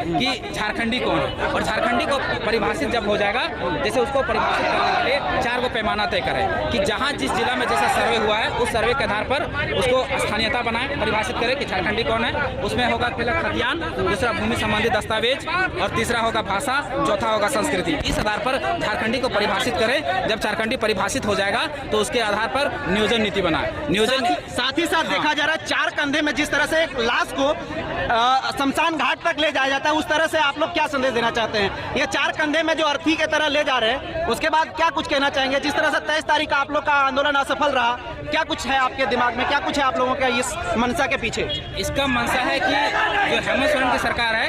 कि झारखंडी कौन है, और झारखंडी को परिभाषित जब हो जाएगा, जैसे उसको परिभाषित करने के लिए 4 पैमाना तय करें कि जहाँ जिस जिला में जैसा सर्वे हुआ है उस सर्वे के आधार पर उसको स्थानीयता बनाए, परिभाषित करें कि झारखंडी कौन है। उसमें होगा पहला खतियान, दूसरा भूमि संबंधी दस्तावेज, और तीसरा होगा भाषा, चौथा होगा संस्कृति। इस आधार पर झारखंडी को परिभाषित करें। जब झारखंडी परिभाषित हो जाएगा तो उसके आधार पर नियोजन नीति बनाए। नियोजन साथ ही साथ देखा जा रहा है 4 कंधे में जिस तरह से एक लाश को शमशान घाट तक ले जाया जाता है, उस तरह से आप लोग क्या संदेश देना चाहते हैं? ये 4 कंधे में जो अर्थी की तरह ले जा रहे हैं, उसके बाद क्या कुछ कहना चाहेंगे? जिस तरह से 23 तारीख का आप लोग का आंदोलन असफल रहा, क्या कुछ है आपके दिमाग में, क्या कुछ है आप लोगों के इस मंशा के पीछे? इसका मंशा है कि जो हेमंत सोरेन की सरकार है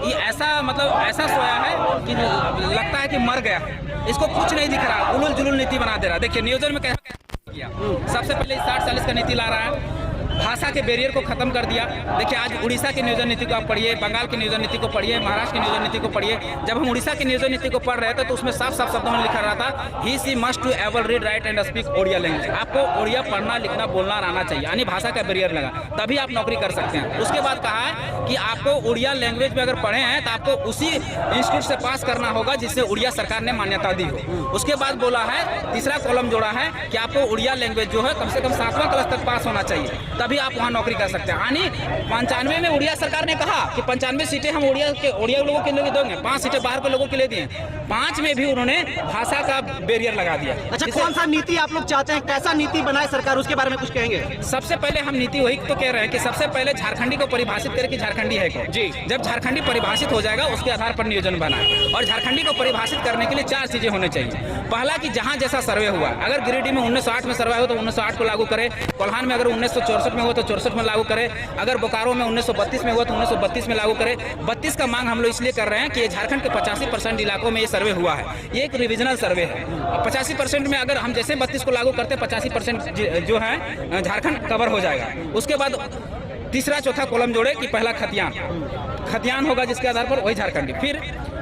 ये ऐसा सोया है कि लगता है कि मर गया, इसको कुछ नहीं दिख रहा, उलूल जुलूल नीति बना दे रहा। देखिए नियोजन में कैसा किया, सबसे पहले 60-40 का नीति ला रहा है, भाषा के बैरियर को खत्म कर दिया। देखिए आज उड़ीसा की नियोजन नीति को आप पढ़िए, बंगाल की नियोजन नीति को पढ़िए, महाराष्ट्र की नियोजन नीति को पढ़िए। जब हम उड़ीसा की नियोजन नीति को पढ़ रहे थे तो उसमें साफ साफ शब्दों में लिखा रहा था he she must to ever read write and speak Odia language. आपको ओडिया पढ़ना लिखना बोलना आना चाहिए, यानी भाषा का बैरियर लगा, तभी आप नौकरी कर सकते हैं। उसके बाद कहा है कि आपको उड़िया लैंग्वेज में अगर पढ़े हैं तो आपको उसी इंस्टीट्यूट से पास करना होगा जिससे उड़िया सरकार ने मान्यता दी हो। उसके बाद बोला है, तीसरा कॉलम जोड़ा है कि आपको उड़िया लैंग्वेज जो है कम से कम 7वां क्लास तक पास होना चाहिए, तभी आप वहाँ नौकरी सकते हैं। यानी 95 में उड़िया सरकार ने कहा कि 95 सीटें हम उड़िया लोगों के लिए देंगे, 5 सीटें बाहर के लोगों के लिए दिए, 5 में भी उन्होंने भाषा का बैरियर लगा दिया। अच्छा, कौन सा नीति आप लोग चाहते हैं, कैसा नीति बनाए सरकार, उसके बारे में कुछ कहेंगे? सबसे पहले हम नीति वही तो कह रहे हैं कि सबसे पहले झारखंडी को परिभाषित करें कि झारखंडी है कौन। जी, जब झारखंडी परिभाषित हो जाएगा उसके आधार पर नियोजन बनाए, और झारखंडी को परिभाषित करने के लिए 4 चीजें होनी चाहिए। पहला कि जहां जैसा सर्वे हुआ, अगर गिरिडीह में 1908 में सर्वे हो तो 1908 को लागू करे, कोल्हान में अगर 1964 में हो तो 64 में लागू करे, अगर बोकारो में 1932 में हुआ तो 1932 में लागू करे। 32 का मांग हम लोग इसलिए कर रहे हैं कि झारखंड के 85% इलाकों में ये सर्वे हुआ है, ये एक रिविजनल सर्वे है। 85% में अगर हम जैसे 32 को लागू करते 85% जो है झारखंड कवर हो जाएगा। उसके बाद तीसरा चौथा कॉलम जोड़े कि पहला खतियान होगा जिसके आधार पर वही झारखंडी, फिर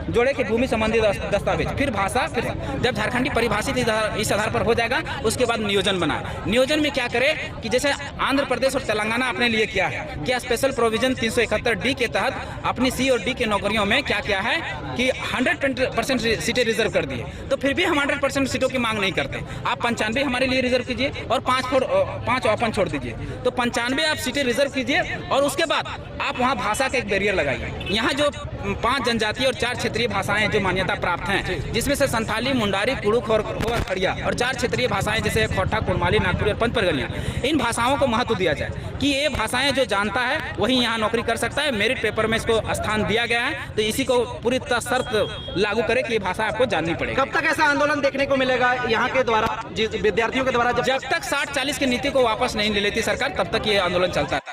जोड़े कि भूमि संबंधी दस्तावेज, फिर भाषा, फिर जब झारखंडी परिभाषित इस आधार पर हो जाएगा उसके बाद नियोजन बनाए। नियोजन में क्या करे कि जैसे आंध्र प्रदेश और तेलंगाना अपने लिए किया है, क्या स्पेशल प्रोविजन 371D के तहत अपनी C और D के नौकरियों में क्या किया है कि 100% सीटें रिजर्व कर दी है, तो फिर भी हम 100% सीटों की मांग नहीं करते। आप 95 हमारे लिए रिजर्व कीजिए और 5 ओपन छोड़ दीजिए, तो 95 आप सीटें रिजर्व कीजिए, और उसके बाद आप वहाँ भाषा का एक बैरियर लगाइए। यहाँ जो 5 जनजातीय और 4 क्षेत्रीय भाषाएं जो मान्यता प्राप्त हैं, जिसमें से संथाली, मुंडारी, कुड़ुक और खड़िया, और 4 क्षेत्रीय भाषाएं जैसे खोटा, कुड़माली, नागपुरी और पंचपरगलियां, इन भाषाओं को महत्व दिया जाए कि ये भाषाएं जो जानता है वही यहाँ नौकरी कर सकता है। मेरिट पेपर में इसको स्थान दिया गया है, तो इसी को पूरी तरह शर्त लागू करे कि ये भाषा आपको जाननी पड़ेगी। कब तक ऐसा आंदोलन देखने को मिलेगा यहाँ के द्वारा, विद्यार्थियों के द्वारा? जब तक 60-40 की नीति को वापस नहीं ले लेती सरकार, तब तक ये आंदोलन चलता है।